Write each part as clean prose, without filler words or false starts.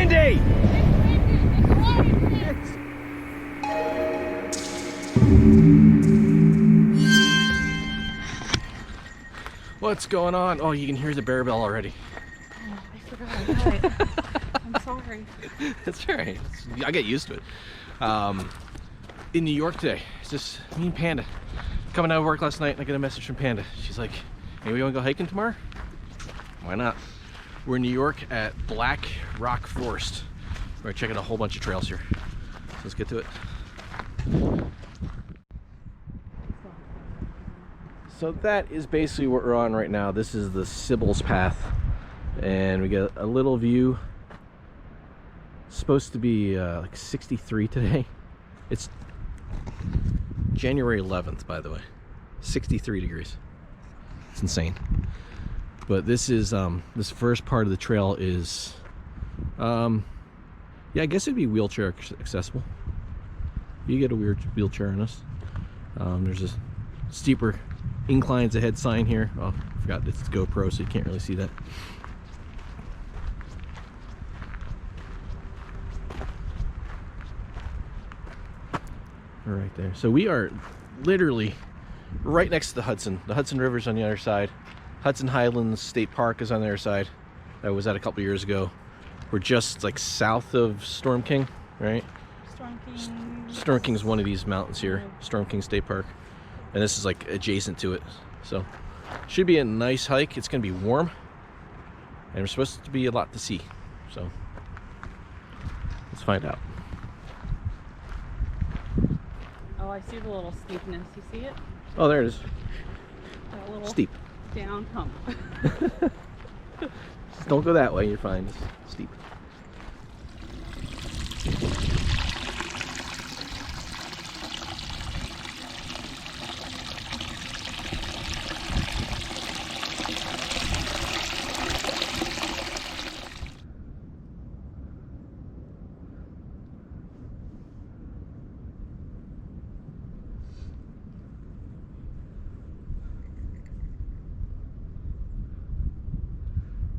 windy! What's going on? Oh, you can hear the bear bell already. Oh, I forgot I had it. I'm sorry. It's all right. I get used to it. In New York today, it's just me and Panda. Coming out of work last night, and I get a message from Panda. She's like, "Hey, we want to go hiking tomorrow?" Why not? We're in New York at Black Rock Forest. We're checking a whole bunch of trails here. So let's get to it. So that is basically what we're on right now. This is the Sybil's Path, and we get a little view. It's supposed to be like 63 today. It's January 11th, by the way. 63 degrees. It's insane. But this is this first part of the trail is yeah, I guess it'd be wheelchair accessible. You get a weird wheelchair on us. There's a steeper inclines ahead sign here. Oh, I forgot it's GoPro, so you can't really see that. Right there. So we are literally right next to the Hudson. The Hudson River's on the other side. Hudson Highlands State Park is on the other side. I was at a couple years ago. We're just like south of Storm King, right? Storm King's one of these mountains here. Storm King State Park. And this is like adjacent to it. So should be a nice hike. It's gonna be warm. And there's supposed to be a lot to see. So let's find out. Oh, I see the little steepness. You see it? Oh, there it is. That little Steep. down hump. Just don't go that way, you're fine. It's steep.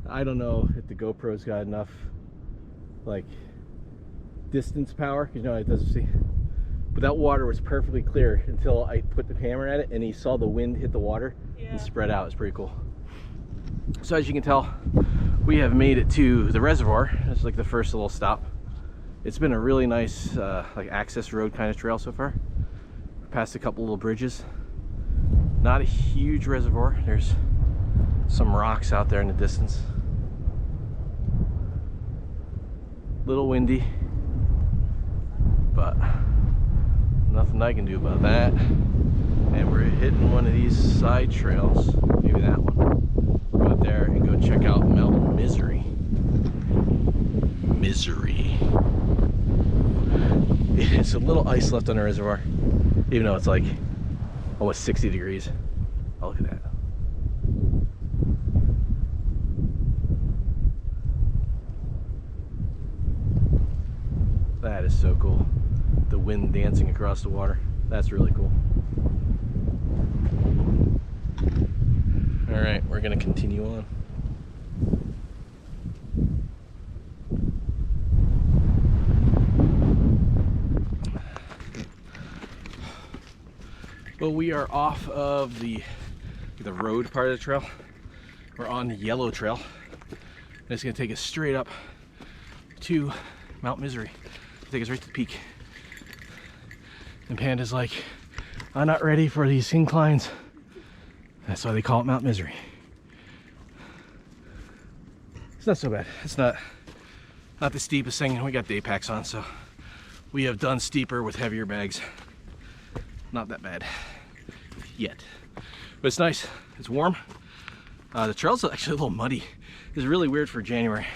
I don't know if the GoPro's got enough like distance power, because you know it doesn't see, but that water was perfectly clear until I put the camera at it and he saw the wind hit the water and spread out. It's pretty cool. So as you can tell, we have made it to the reservoir. It's like the first little stop. It's been a really nice like access road kind of trail so far. Past a couple little bridges. Not a huge reservoir. There's some rocks out there in the distance. Little windy, but nothing I can do about that. And we're hitting one of these side trails, maybe that one. Go out there and go check out Mount Misery. It's a little ice left on the reservoir, even though it's like almost 60 degrees. Oh, look at that. That is so cool. The wind dancing across the water. That's really cool. All right, we're gonna continue on. Well, we are off of the road part of the trail. We're on the yellow trail. And it's gonna take us straight up to Mount Misery. Take us right to the peak. And Panda's like, I'm not ready for these inclines. That's why they call it Mount Misery. It's not so bad. It's not the steepest thing. We got day packs on, so we have done steeper with heavier bags. Not that bad yet. But it's nice. It's warm. The trail's actually a little muddy. It's really weird for January.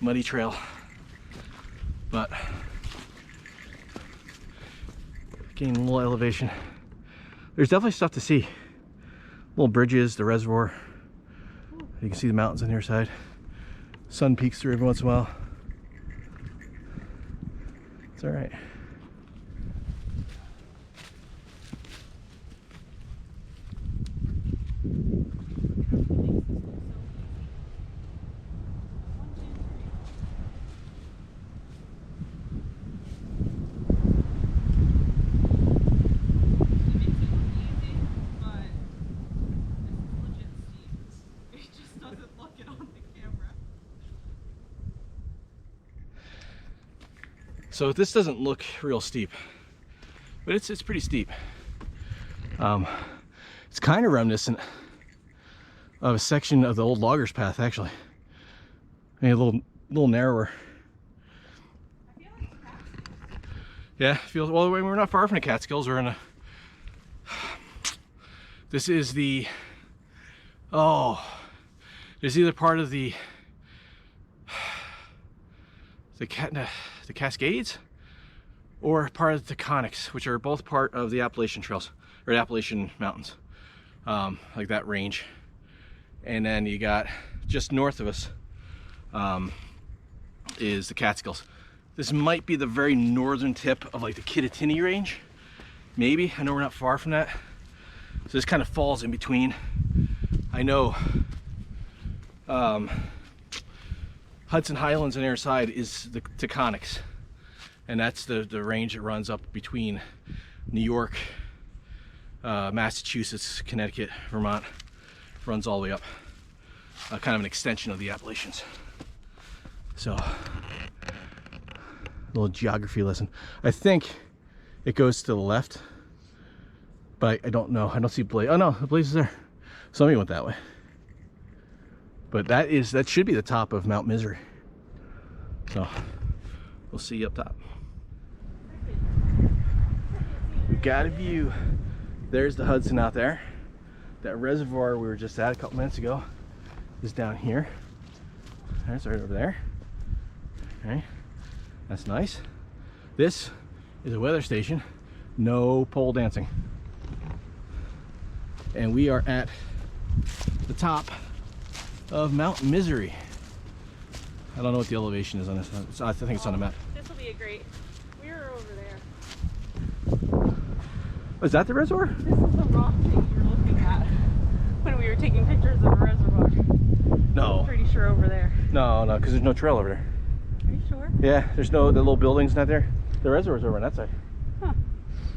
Muddy trail. But gain a little elevation. There's definitely stuff to see. Little bridges, the reservoir. You can see the mountains on your side. Sun peeks through every once in a while. It's all right. So this doesn't look real steep, but it's pretty steep. It's kind of reminiscent of a section of the old loggers path, actually. Maybe a little narrower. Yeah, feels well. We're not far from the Catskills. We're in a. This is the. Oh, it's either part of the Cascades or part of the Taconics, which are both part of the Appalachian Trails or the Appalachian Mountains, like that range. And then you got just north of us is the Catskills. This might be the very northern tip of like the Kittatinny range, maybe. I know we're not far from that. So this kind of falls in between. I know Hudson Highlands on the other side is the Taconics, and that's the range that runs up between New York, Massachusetts, Connecticut, Vermont, runs all the way up. Kind of an extension of the Appalachians. So, a little geography lesson. I think it goes to the left, but I don't know. I don't see Blaze. Oh no, the Blaze is there. Somebody went that way. But that should be the top of Mount Misery. So we'll see you up top. We've got a view. There's the Hudson out there. That reservoir we were just at a couple minutes ago is down here. That's right over there. Okay, that's nice. This is a weather station. No pole dancing. And we are at the top of Mount Misery. I don't know what the elevation is on this. I think it's on the map. This will be a great. We're over there. Oh, is that the reservoir? This is the rock thing you were looking at when we were taking pictures of the reservoir. No. I'm pretty sure over there. No, because there's no trail over there. Are you sure? Yeah, there's no, the little building's not there. The reservoir's over on that side. Huh.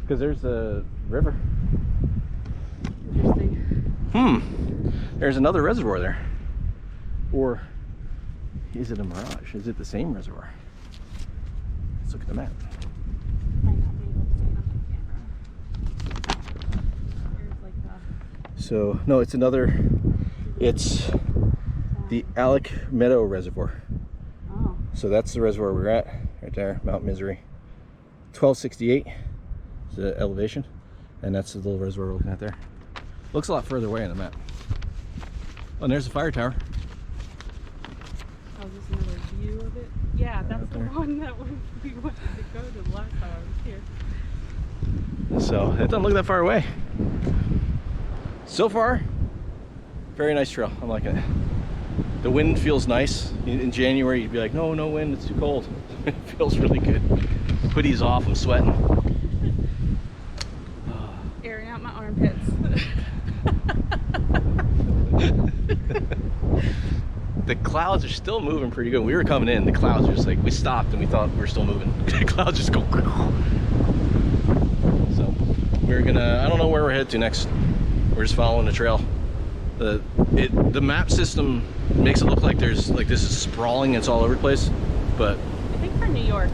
Because there's the river. Interesting. There's another reservoir there. Or is it a mirage? Is it the same reservoir? Let's look at the map. Might not be able to see it on the camera. There's like the... So, no, it's the Alec Meadow Reservoir. Oh. So that's the reservoir we're at, right there, Mount Misery. 1268 is the elevation, and that's the little reservoir we're looking at there. Looks a lot further away on the map. Oh, and there's the fire tower. Oh, is this another view of it? Yeah, that's the one that we wanted to go to the last time I was here. So it doesn't look that far away. So far, very nice trail. I'm liking it. The wind feels nice. In January, you'd be like, no wind, it's too cold. It feels really good. Hoodie's off, I'm sweating. Airing out my armpits. The clouds are still moving pretty good. We were coming in, the clouds were just like, we stopped and we thought we were still moving. The clouds just go. So we're gonna, I don't know where we're headed to next. We're just following the trail. The map system makes it look like this is sprawling, it's all over the place, but I think for New York,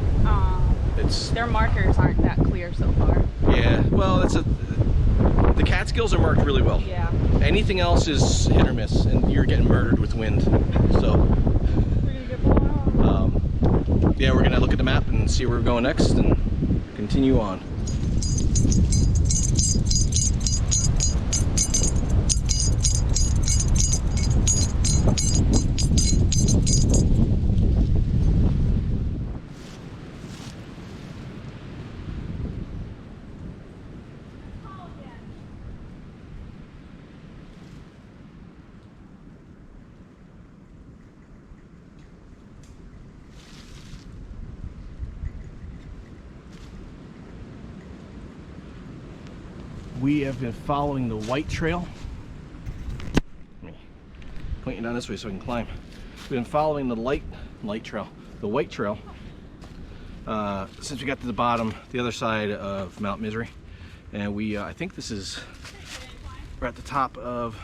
it's, their markers aren't that clear so far. yeah, well, the Catskills are marked really well. Yeah. Anything else is hit or miss, and you're getting murdered with wind. So We're gonna get blown off. yeah, we're gonna look at the map and see where we're going next and continue on. We have been following the White Trail. Let me point you down this way so I can climb. We've been following the light trail, the White Trail, since we got to the bottom, the other side of Mount Misery, and we I think this is we're at the top of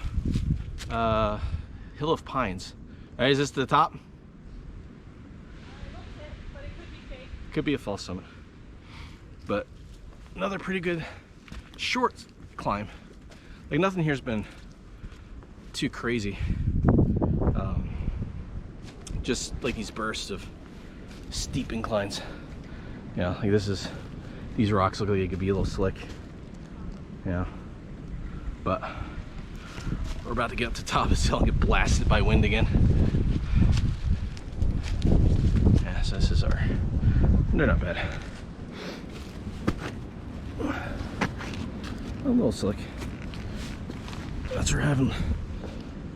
Hill of Pines. All right, is this the top? Could be a false summit. But another pretty good short climb. Like nothing here's been too crazy. Just like these bursts of steep inclines. Yeah, like these rocks look like they could be a little slick. Yeah. But we're about to get up to the top of this hill and get blasted by wind again. Yeah, so this is they're not bad. A little slick. That's where having a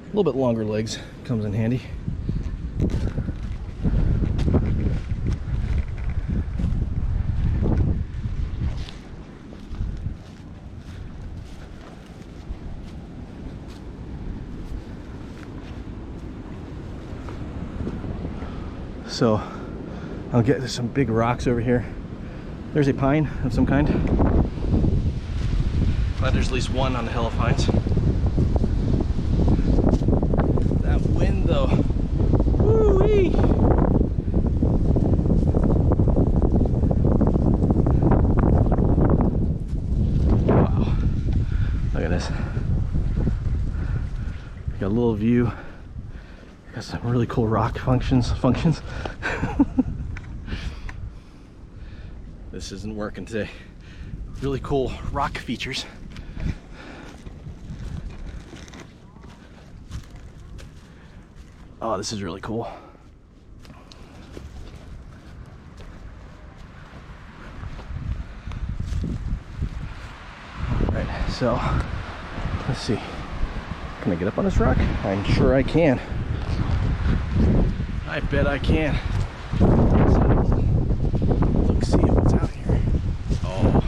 little bit longer legs comes in handy. So I'll get to some big rocks over here. There's a pine of some kind. Glad there's at least one on the hill of pines. That wind though. Woo-wee! Wow. Look at this. Got a little view. Got some really cool rock functions. This isn't working today. Really cool rock features. Oh, this is really cool. All right, so let's see. Can I get up on this rock? I'm sure I can. I bet I can. Look, see what's out here. Oh.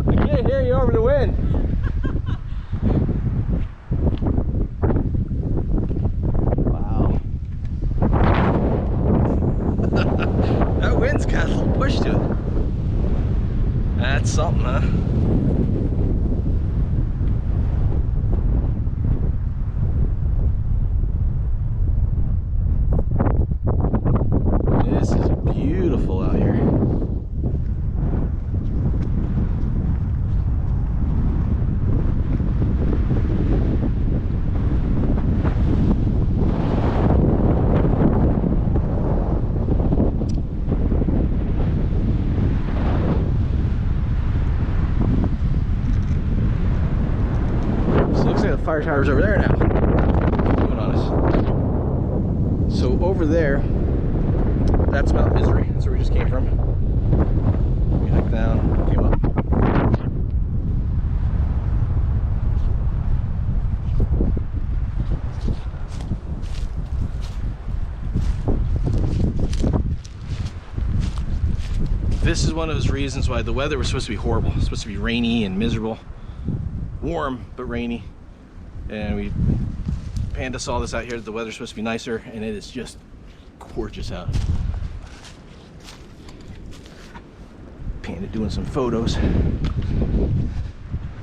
I can't hear you over the wind. Got a little push to it. That's something, huh? This is beautiful out here. Fire tower's over there now. Moving on us. So over there, that's Mount Misery. That's where we just came from. We hiked down, came up. This is one of those reasons why the weather was supposed to be horrible. It's supposed to be rainy and miserable. Warm, but rainy. And Panda saw this out here, that the weather's supposed to be nicer, and it is just gorgeous out. Panda doing some photos.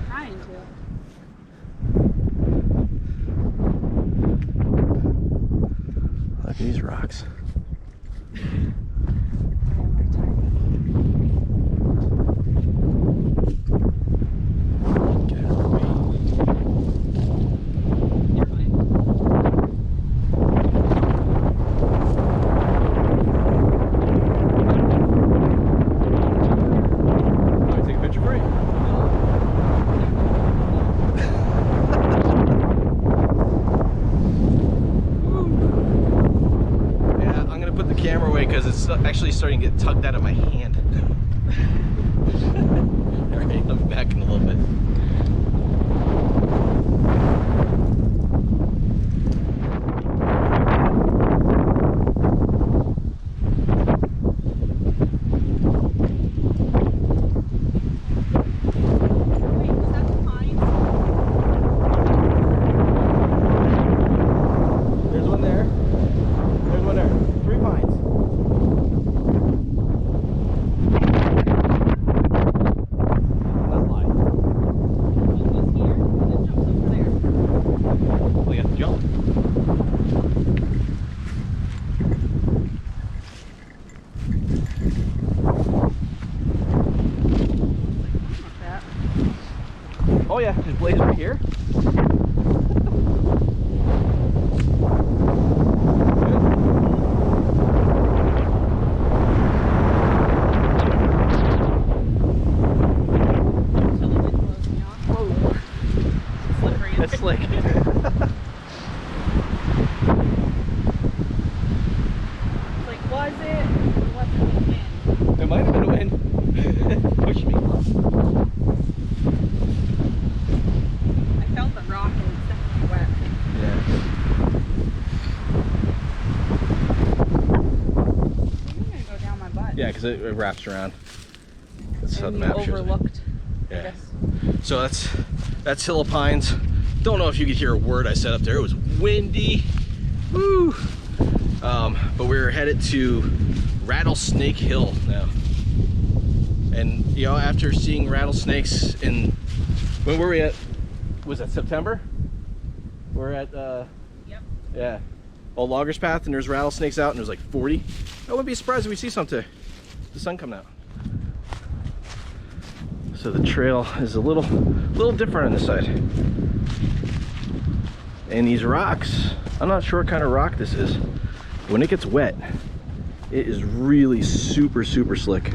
Trying to. Look at these rocks. Because it's actually starting to get tugged out of my hand. All right, I'm back in a little bit. Wait, was that the pine? There's one there. because it wraps around. That's how the And map you shows it. overlooked. I Yeah. guess. So that's Hill of Pines. Don't know if you could hear a word I said up there. It was windy. Woo! But we're headed to Rattlesnake Hill now. And you know, after seeing rattlesnakes in, when were we at? Was that September? We're at Yep. yeah, Old Loggers Path, and there's rattlesnakes out, and there's like 40. I wouldn't be surprised if we see some today. The sun coming out. So the trail is a little different on this side. And these rocks, I'm not sure what kind of rock this is. When it gets wet, it is really super slick.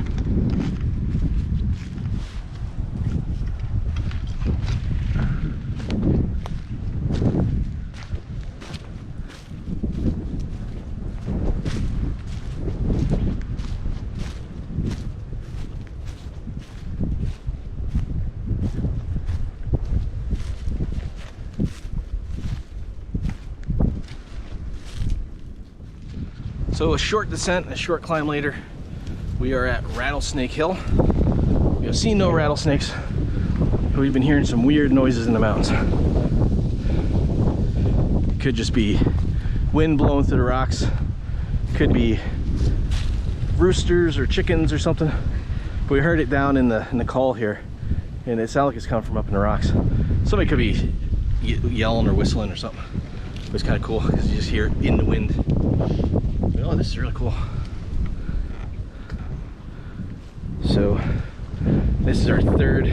So a short descent, a short climb later, we are at Rattlesnake Hill. We have seen no rattlesnakes, but we've been hearing some weird noises in the mountains. Could just be wind blowing through the rocks. Could be roosters or chickens or something. But we heard it down in the call here, and it sounded like it's coming from up in the rocks. Somebody could be yelling or whistling or something. But it's kind of cool because you just hear it in the wind. Oh, this is really cool. So this is our third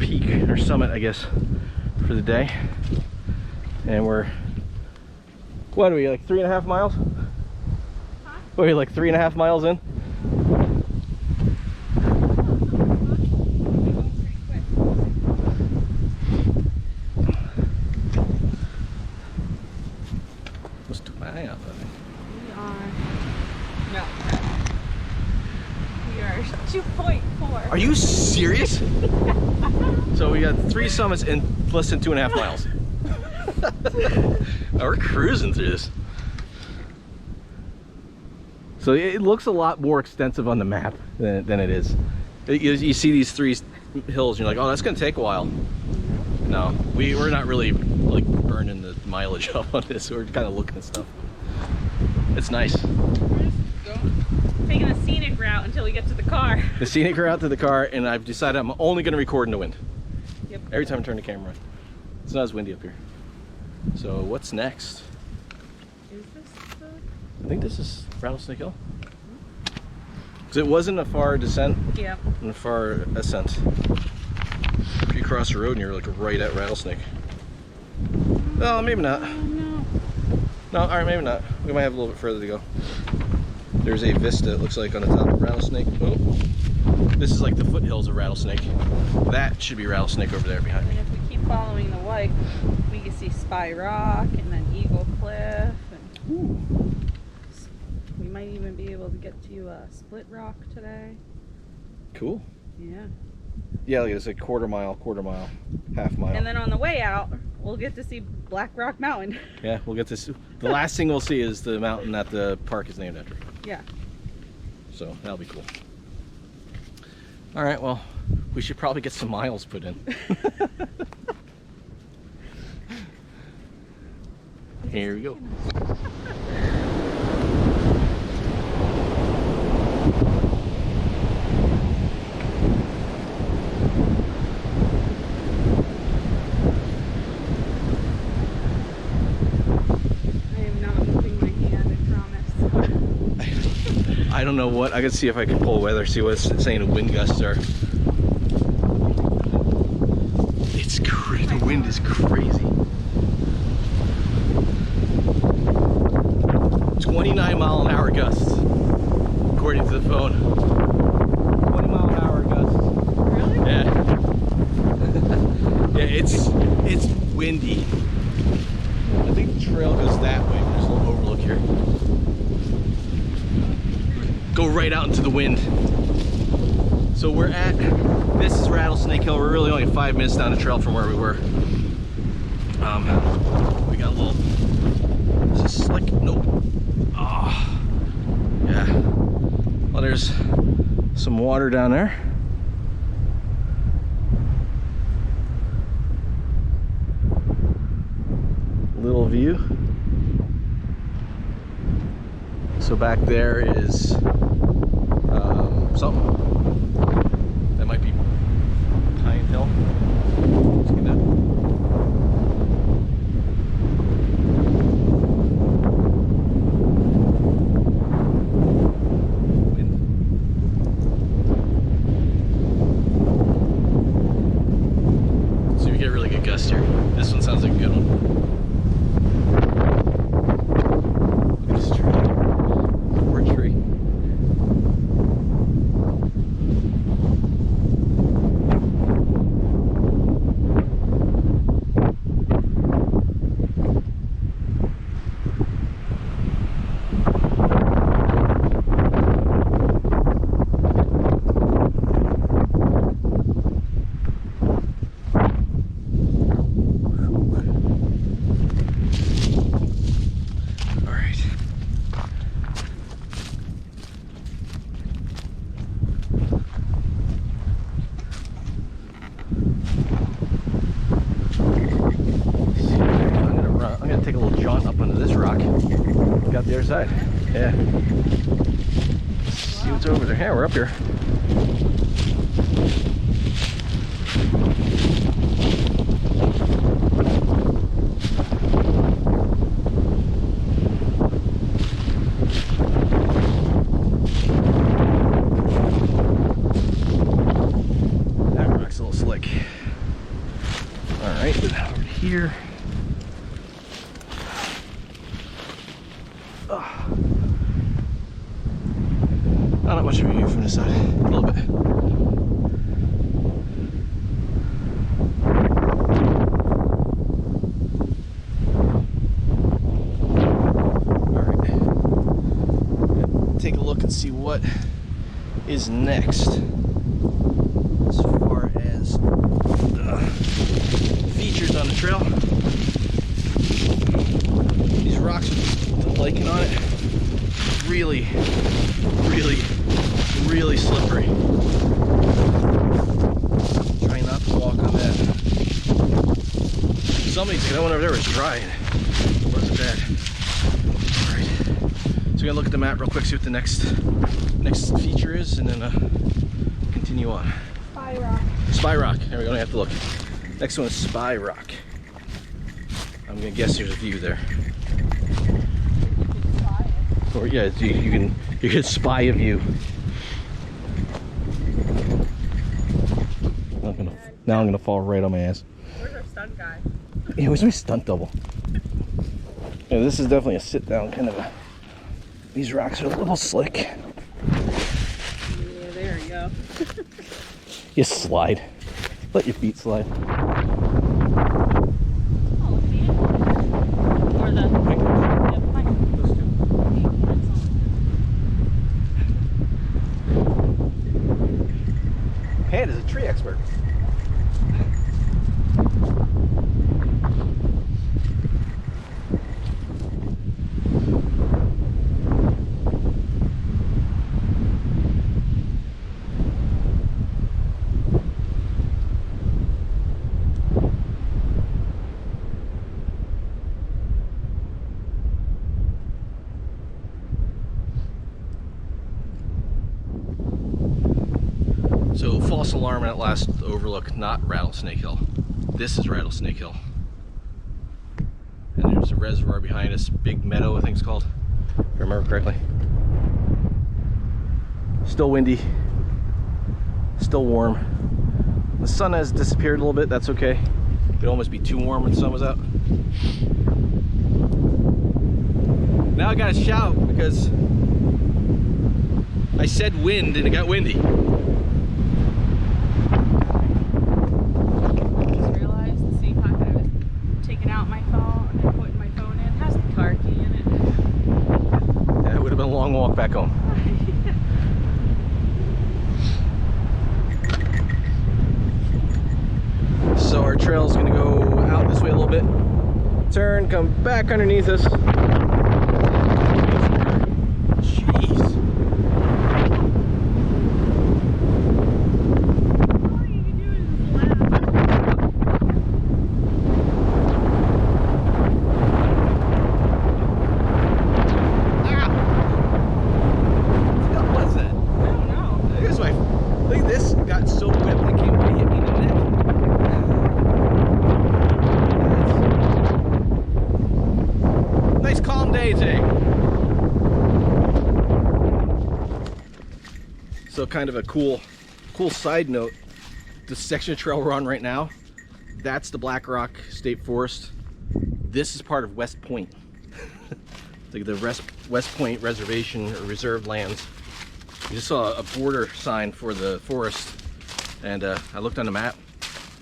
peak or summit, I guess, for the day. And we're, what are we, like 3.5 miles? Huh? What are we, like 3.5 miles in? Let's do my eye out. We are 2.4. Are you serious? So we got 3 summits in less than 2.5 miles. Oh, we're cruising through this. So it looks a lot more extensive on the map than it is. You see these 3 hills, and you're like, oh, that's gonna take a while. No, we're not really like burning the mileage up on this. We're kind of looking at stuff. It's nice. Taking the scenic route until we get to the car. The scenic route to the car, and I've decided I'm only going to record in the wind. Yep. Every time I turn the camera on. It's not as windy up here. So what's next? Is this the... I think this is Rattlesnake Hill. Because it wasn't a far descent Yeah. and a far ascent. If you cross the road and you're like right at Rattlesnake. No, maybe not. Oh, no. No, alright, maybe not. We might have a little bit further to go. There's a vista, it looks like, on the top of Rattlesnake. Oh, this is like the foothills of Rattlesnake. That should be Rattlesnake over there behind me. And if we keep following the white, we can see Spy Rock and then Eagle Cliff. And Ooh. we might even be able to get to Split Rock today. Cool. Yeah. Yeah, like it's a quarter mile, half mile. And then on the way out, we'll get to see Black Rock Mountain. Yeah, we'll get this. The last thing we'll see is the mountain that the park is named after. Yeah. So that'll be cool. All right, well, we should probably get some miles put in. Here we go. I don't know what, I can see if I can pull weather, see what it's saying the wind gusts are. It's crazy, the wind is crazy. 29-mile-an-hour gusts, according to the phone. 20-mile-an-hour gusts. Really? Yeah. Yeah, it's windy. I think the trail goes that way. There's a little overlook here. Go right out into the wind. So we're at, this is Rattlesnake Hill. We're really only 5 minutes down the trail from where we were. We got a little, is this slick? Nope. Oh, yeah. Well, some water down there. Little view. So back there is something that might be Pine Hill. Let's get that. So we get a really good gust here. This one sounds like a good one. Look at this tree. Poor tree. Take a little jaunt up onto this rock. Got the other side. Yeah. Let's see what's over there. Yeah, we're up here. That rock's a little slick. Alright, over here. Not much of a view from this side, a little bit. Alright. Take a look and see what is next as far as features on the trail. These rocks with the lichen on it, really slippery. Try not to walk on that. That one over there was dry and it wasn't bad. Alright. So we're gonna look at the map real quick, see what the next feature is, and then continue on. Spy Rock. Spy Rock. There we go, I have to look. Next one is Spy Rock. I'm gonna guess there's a view there. Or yeah, you can spy a view. Now I'm gonna fall right on my ass. Where's our stunt guy? Yeah, where's my stunt double? Yeah, this is definitely a sit down kind of a. These rocks are a little slick. Yeah, there you go. You slide. Let your feet slide. Oh, look at the end. Or the pine. Those two. Panda's a tree expert. So false alarm on that last overlook, not Rattlesnake Hill. This is Rattlesnake Hill. And there's a reservoir behind us, Big Meadow I think it's called, if I remember correctly. Still windy, still warm. The sun has disappeared a little bit, that's okay. It could almost be too warm when the sun was out. Now I gotta shout because I said wind and it got windy. Long walk back home. So our trail is going to go out this way a little bit, turn, come back underneath us. Jeez. amazing. So kind of a cool side note, the section of trail we're on right now, that's the Black Rock State Forest. This is part of West Point. the West Point Reservation or reserved lands. We just saw a border sign for the forest, and I looked on the map.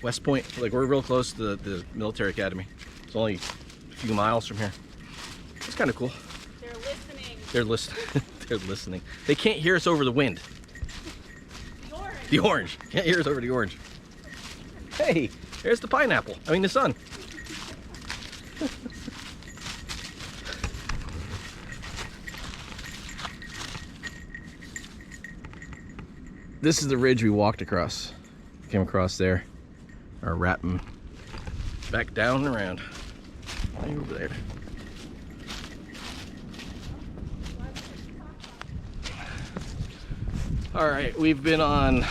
West Point, like we're real close to the military academy. It's only a few miles from here. It's kind of cool. They're listening. They're listening. They're listening. They can't hear us over the wind. The orange. Can't hear us over the orange. Hey, there's the pineapple. I mean the sun. This is the ridge we walked across. Came across there. Our rapping back down and around. Right over there. All right, we've been on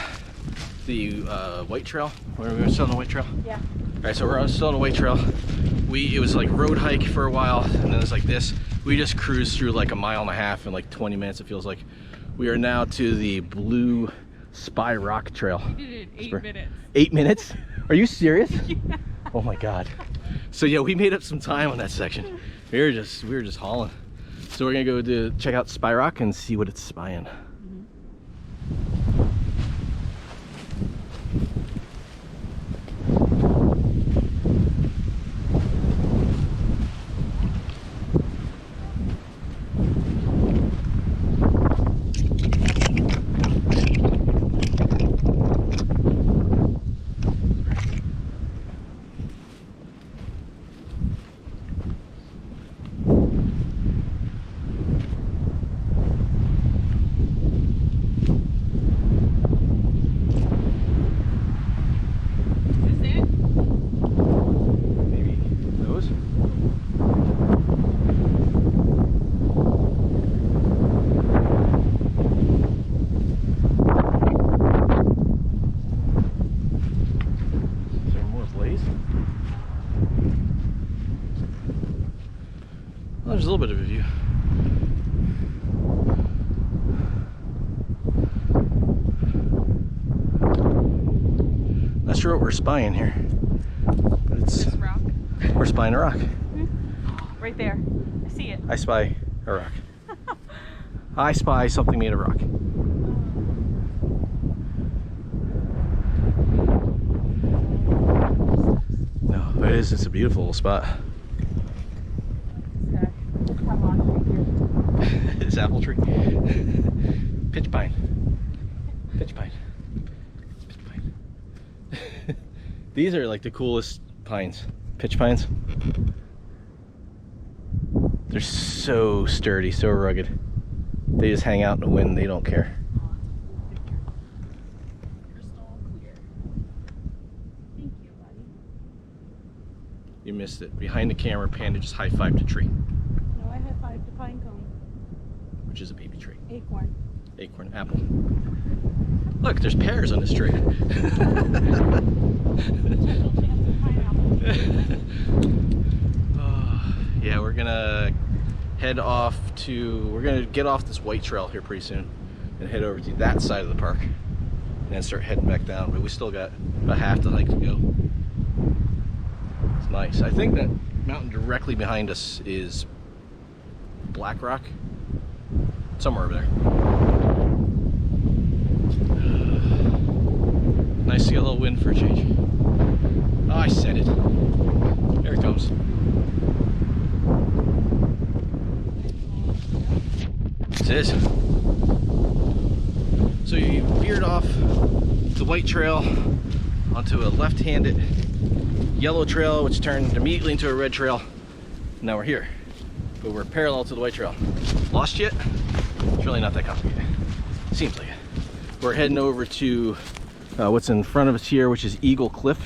the White Trail. Where we were still on the White Trail? Yeah. All right, so we're still on the White Trail. It was like road hike for a while, and then it's like this. We just cruised through like a mile and a half in like 20 minutes, it feels like. We are now to the Blue Spy Rock Trail. We did it in 8 minutes. 8 minutes? Are you serious? Yeah. Oh my God. So yeah, we made up some time on that section. We were just hauling. So we're gonna go check out Spy Rock and see what it's spying. There's a little bit of a view. Not sure what we're spying here, but it's This rock. We're spying a rock. Right there. I see it. I spy a rock. I spy something made of rock. No, it is. It's a beautiful little spot. This apple tree. Pitch pine. Pitch pine. Pitch pine. These are like the coolest pines. Pitch pines. They're so sturdy, so rugged. They just hang out in the wind, they don't care. Crystal clear. Thank you, buddy. You missed it. Behind the camera, Panda just high-fived a tree. No, I high-fived the pine cone. Which is a baby tree. Acorn. Acorn, apple. Look, there's pears on this tree. Yeah, we're gonna get off this White Trail here pretty soon and head over to that side of the park and then start heading back down, but we still got about half the hike to go. It's nice. I think that mountain directly behind us is Black Rock, somewhere over there. Nice to get a little wind for a change. Oh, I said it. There it comes. This is. So you veered off the White Trail onto a left-handed yellow trail, which turned immediately into a red trail. Now we're here, but we're parallel to the White Trail. Lost yet? It's really not that complicated. Seems like it. We're heading over to what's in front of us here, which is Eagle Cliff,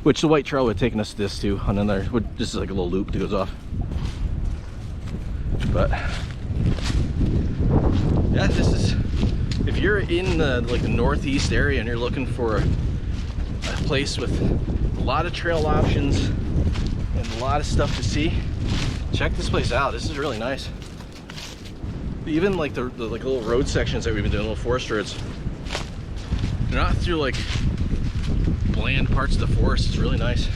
which the White Trail would have taken us this to on another. This is like a little loop that goes off. But yeah, this is, if you're in the like the northeast area and you're looking for a place with a lot of trail options and a lot of stuff to see, check this place out. This is really nice. Even like the like little road sections that we've been doing, little forest roads, they're not through like bland parts of the forest. It's really nice.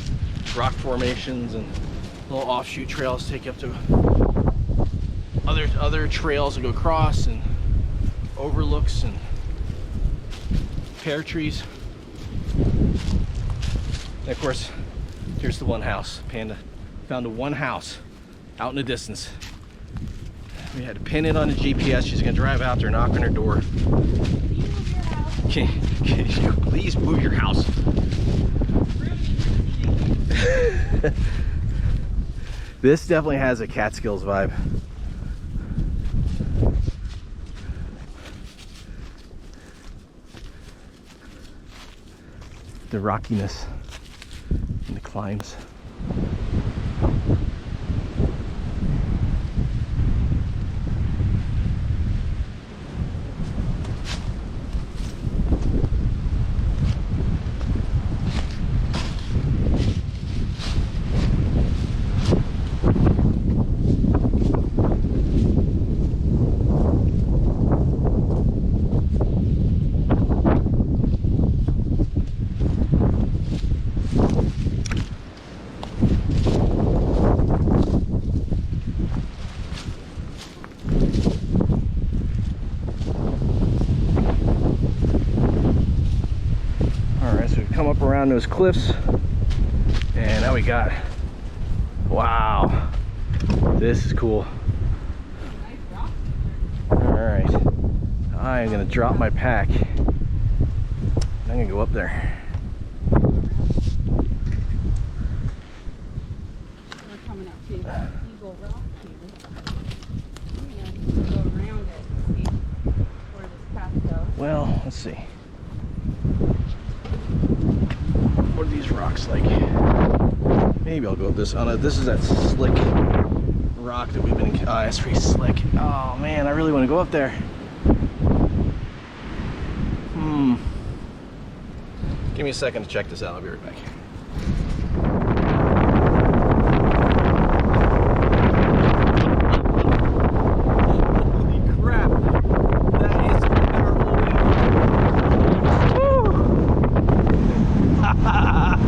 Rock formations and little offshoot trails take you up to other trails that go across, and overlooks and pear trees. And of course, here's the one house. Panda found the one house out in the distance. We had to pin it on the GPS. She's gonna drive out there, knock on her door. Can you please move your house? This definitely has a Catskills vibe. The rockiness and the climbs. Around those cliffs, and now we got, wow, this is cool. All right, I'm gonna drop my pack. I'm gonna go up there. We're coming up to Eagle Rock here. I'm gonna go around it and see where this path goes. Well, let's see. What are these rocks like? Maybe I'll go up this. Oh no, this is that slick rock that we've been. Oh, it's pretty slick. Oh man, I really want to go up there. Give me a second to check this out. I'll be right back. Holy crap! That is a powerful wind. Holy crap.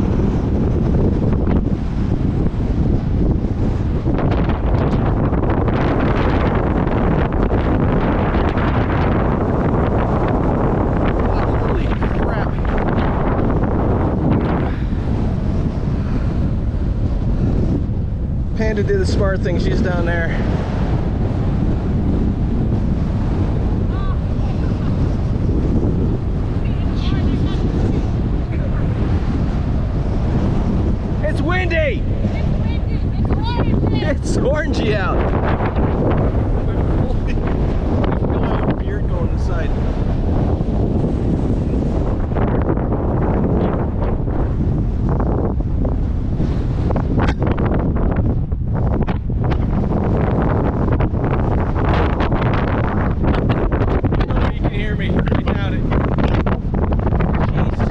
Panda did the smart thing. She's down there. It's windy! It's orangey out. Holy, I feel my beard going inside. Nobody can hear me. I doubt it. Jeez.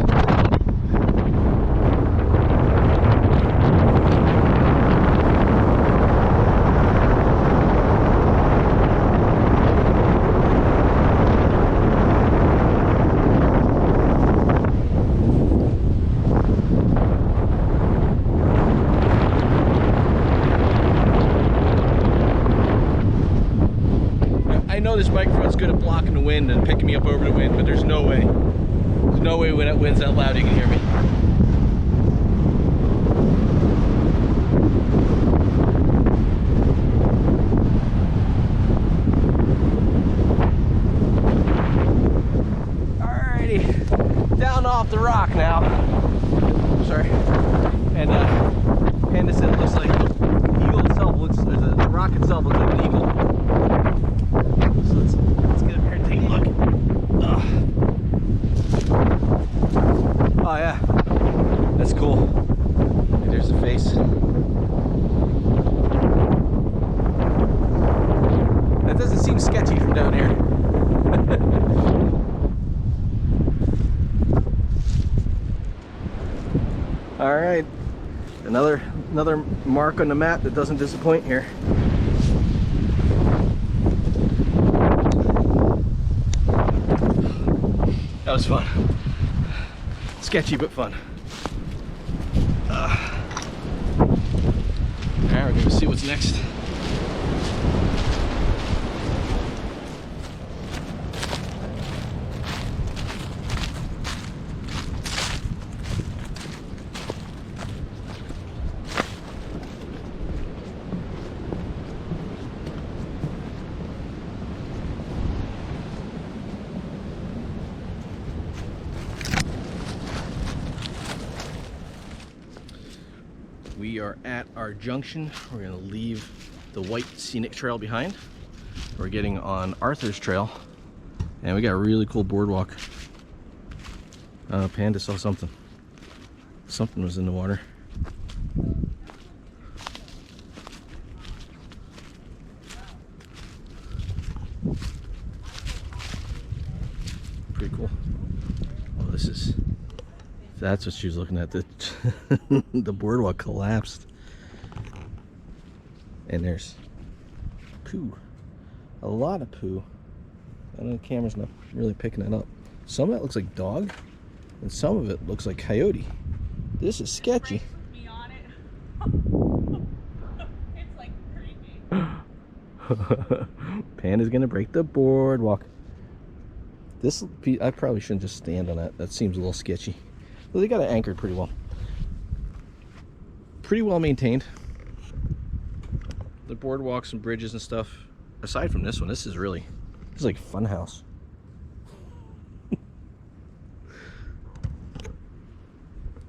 I know this microphone's good at blocking the wind and picking me up over the wind, but there's no way. There's no way when that wind's that loud you can hear me. Alrighty, down off the rock now. Sorry. And Panda said it looks like the eagle itself looks, the rock itself looks like an eagle. So let's get up here and take a look. Oh yeah, that's cool. Hey, there's the face. That doesn't seem sketchy from down here. All right, another mark on the map that doesn't disappoint here. sketchy but fun. Alright, we're gonna see what's next. We are at our junction. We're gonna leave the white scenic trail behind. We're getting on Arthur's Trail, and we got a really cool boardwalk. Panda saw something. Something was in the water. Pretty cool. Oh, this is. That's what she was looking at. The boardwalk collapsed. And there's poo. A lot of poo. I know the camera's not really picking it up. Some of it looks like dog, and some of it looks like coyote. This is sketchy. Me on it. It's like creepy. Panda's gonna break the boardwalk. This, I probably shouldn't just stand on that. That seems a little sketchy. Well, they got it anchored pretty well. Pretty well maintained. The boardwalks and bridges and stuff. Aside from this one, this is like fun house.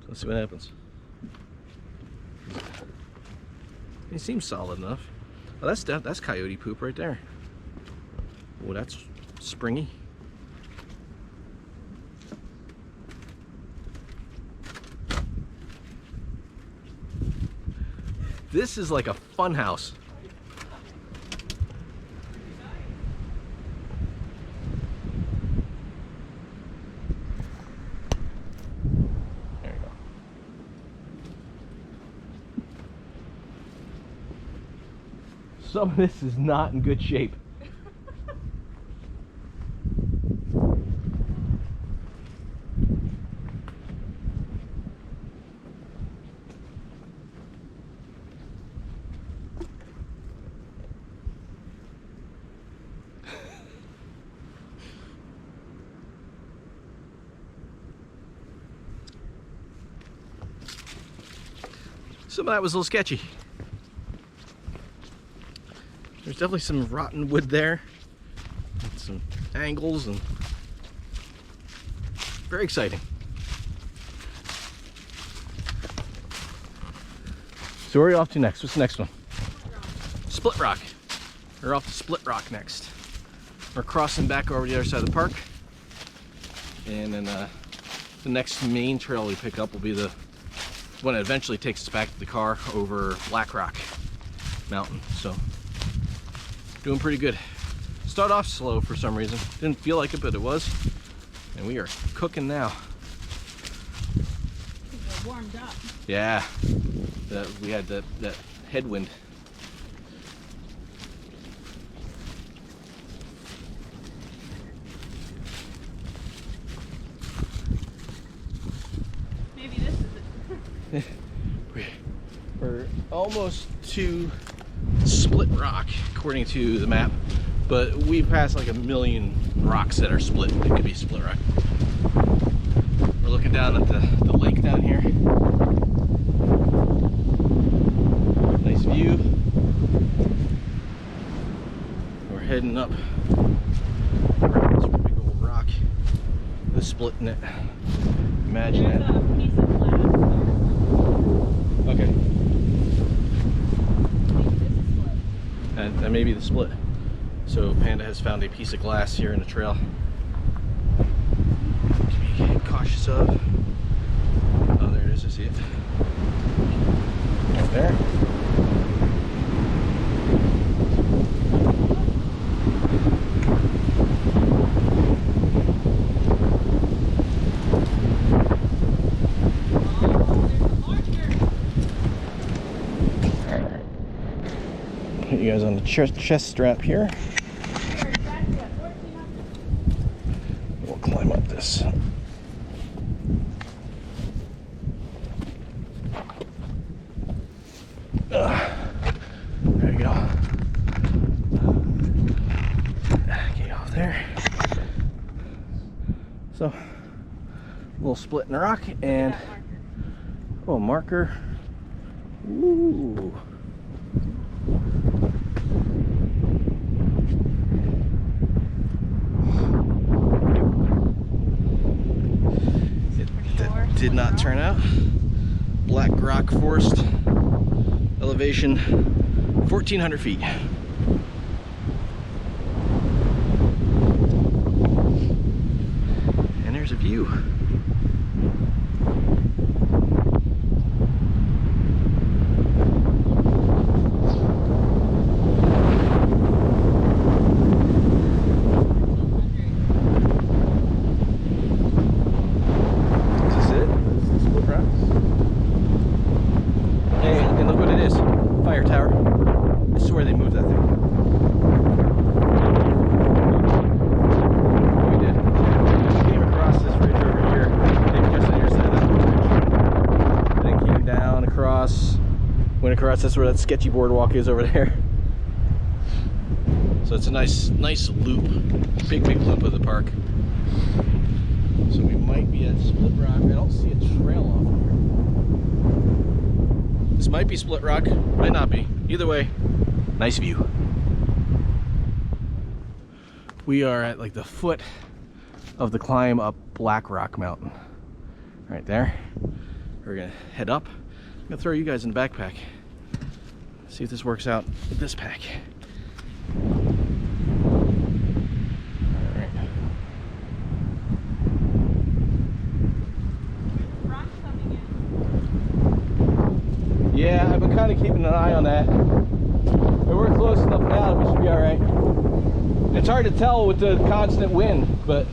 Let's see what happens. It seems solid enough. Oh, that's coyote poop right there. Oh, that's springy. This is like a fun house. There you go. Some of this is not in good shape. Some of that was a little sketchy. There's definitely some rotten wood there, and some angles, and very exciting. So where are you off to next? What's the next one? Split Rock. We're off to Split Rock next. We're crossing back over the other side of the park, and then the next main trail we pick up will be the one that eventually takes us back to the car over Black Rock Mountain. So doing pretty good. Start off slow for some reason. Didn't feel like it, but it was. And we are cooking now. We're warmed up. Yeah. We had that headwind. Maybe this is it. We're almost to Split Rock, according to the map, but we passed like a million rocks that are split. It could be Split Rock. We're looking down at the lake down here. Nice view. We're heading up around this big old rock. The split in it. Imagine There's that. a piece of glass there. Okay. Maybe this is split. That may be the split. So Panda has found a piece of glass here in the trail to be cautious of. Oh, there it is. I see it. Right there. Put you guys on the chest strap here. We'll climb up this. So, a little split in the rock and oh, marker. Ooh. That did not turn out. Black rock forest, elevation 1,400 feet. And there's a view. Went across, that's where that sketchy boardwalk is over there. So it's a nice loop, big loop of the park. So we might be at Split Rock. I don't see a trail off here. This might be Split Rock, might not be. Either way, nice view. We are at like the foot of the climb up Black Rock Mountain. Right there. We're gonna head up. I'm gonna throw you guys in the backpack. See if this works out with this pack. Alright. Yeah, I've been kind of keeping an eye on that. But we're close enough now that we should be alright. It's hard to tell with the constant wind, but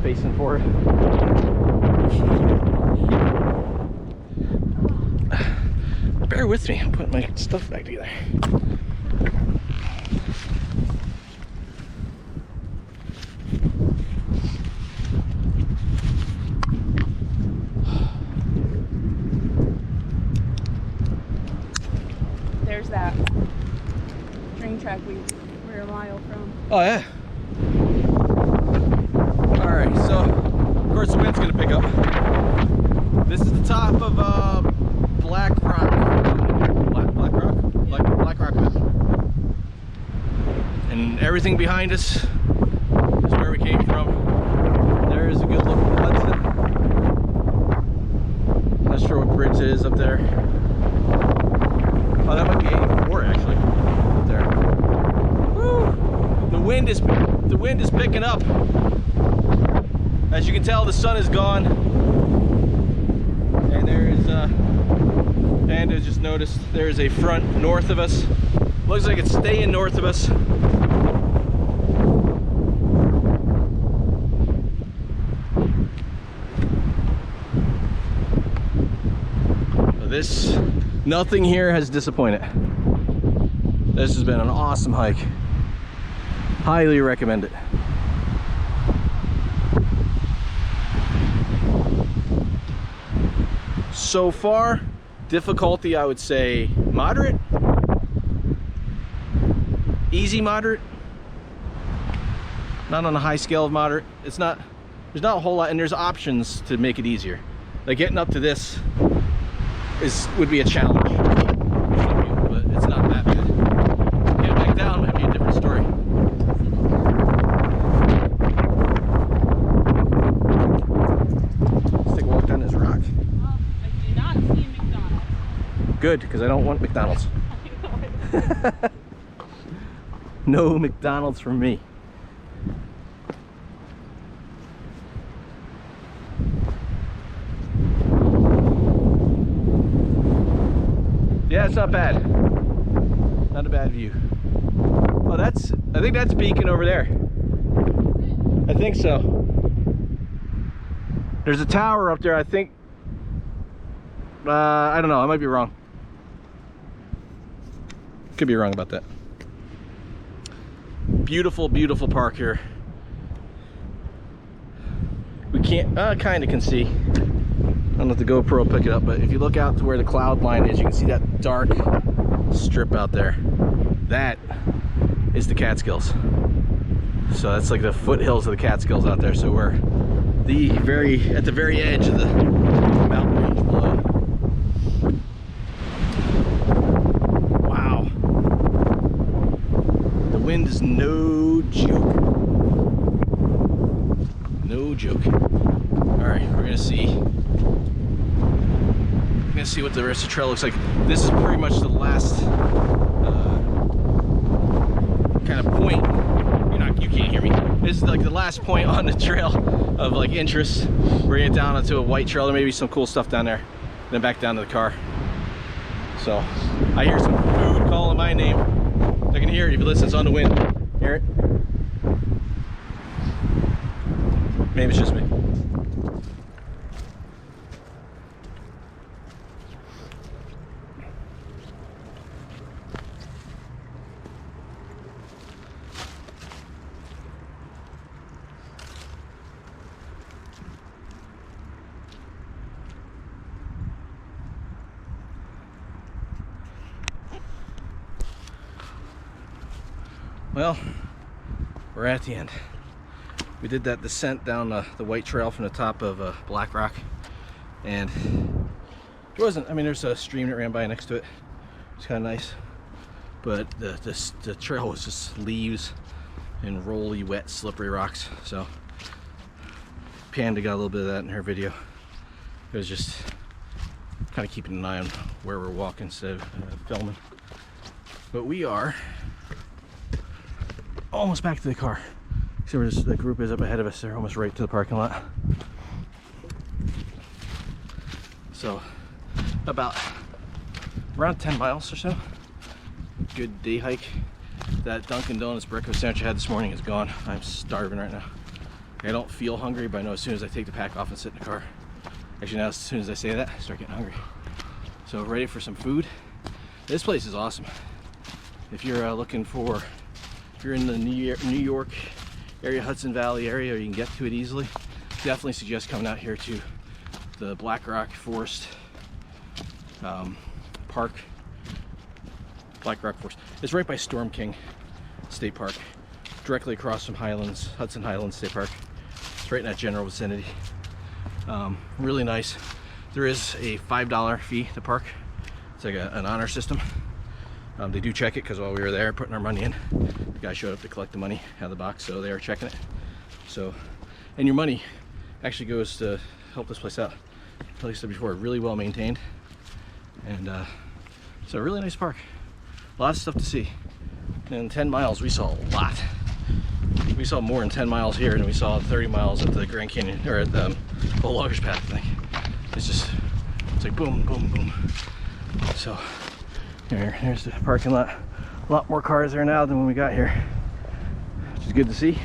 facing forward. Bear with me, I'm putting my stuff back together. There's that train track we're a mile from. Oh yeah. Alright, so of course the wind's gonna pick up. This is the top of Black Rock. Black Rock Mountain. And everything behind us is where we came from. There's a good look at Hudson. Not sure what bridge it is up there. Oh, that might be 84 actually. Up there. Woo! The wind is picking up. As you can tell, the sun is gone. And there is Panda just noticed there is a front north of us. Looks like it's staying north of us. So Nothing here has disappointed. This has been an awesome hike. Highly recommend it. So far, difficulty I would say moderate. Easy moderate. Not on a high scale of moderate. There's not a whole lot, and there's options to make it easier. Like getting up to this would be a challenge, but it's not that bad. Getting back down might be a different story. Let's take a walk down this rock. Well, I do not see a McDonald's. Good, because I don't want McDonald's. No McDonald's for me. Yeah, it's not bad. Not a bad view. Oh, I think that's Beacon over there. I think so. There's a tower up there, I think. I don't know, I might be wrong. Could be wrong about that. Beautiful, beautiful park here. We can't, kind of can see. I don't know if the GoPro will pick it up, but if you look out to where the cloud line is, you can see that dark strip out there. That is the Catskills. So that's like the foothills of the Catskills out there. So we're at the very edge of the mountain range below. Wow. The wind is no joke. No joke. All right, we're gonna see what the rest of the trail looks like. This is pretty much the last kind of point. You can't hear me. This is like the last point on the trail of like interest. We're gonna get down onto a white trail. There may be some cool stuff down there. Then back down to the car. So I hear some food calling my name. I can hear it if you listen. It's on the wind. Hear it? Maybe it's just me. Well, we're at the end. We did that descent down the white trail from the top of Black Rock, and there wasn't, I mean, there's a stream that ran by next to it. It's kind of nice, but the trail was just leaves and rolly, wet, slippery rocks. So Panda got a little bit of that in her video. It was just kind of keeping an eye on where we're walking instead of filming. But we are almost back to the car. See where the group is up ahead of us. They're almost right to the parking lot. So about around 10 miles or so. Good day hike. That Dunkin' Donuts breakfast sandwich I had this morning is gone. I'm starving right now. I don't feel hungry, but I know as soon as I take the pack off and sit in the car. Actually, now as soon as I say that, I start getting hungry. So ready for some food. This place is awesome. If you're looking for, if you're in the New York area, Hudson Valley area, or you can get to it easily, definitely suggest coming out here to the Black Rock Forest Park. Black Rock Forest. It's right by Storm King State Park, directly across from Hudson Highlands State Park. It's right in that general vicinity. Really nice. There is a $5 fee to park. It's like an honor system. They do check it, because while we were there putting our money in, the guy showed up to collect the money out of the box, so they are checking it. So, and your money actually goes to help this place out. Like I said before, really well maintained, and it's a really nice park. A lot of stuff to see. In 10 miles, we saw a lot. We saw more in 10 miles here than we saw 30 miles at the Grand Canyon, or at the Loggers Path, I think. It's like boom, boom, boom. So, here's the parking lot. A lot more cars there now than when we got here, which is good to see.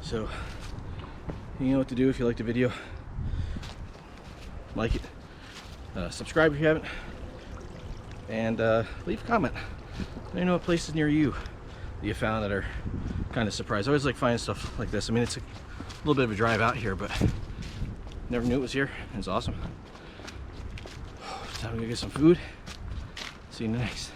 So, you know what to do if you like the video. Like it, Subscribe if you haven't, and leave a comment. Let me know what places near you that you found that are kind of surprised. I always like finding stuff like this. I mean, it's a little bit of a drive out here, but never knew it was here. It's awesome. Time to go get some food. See you next.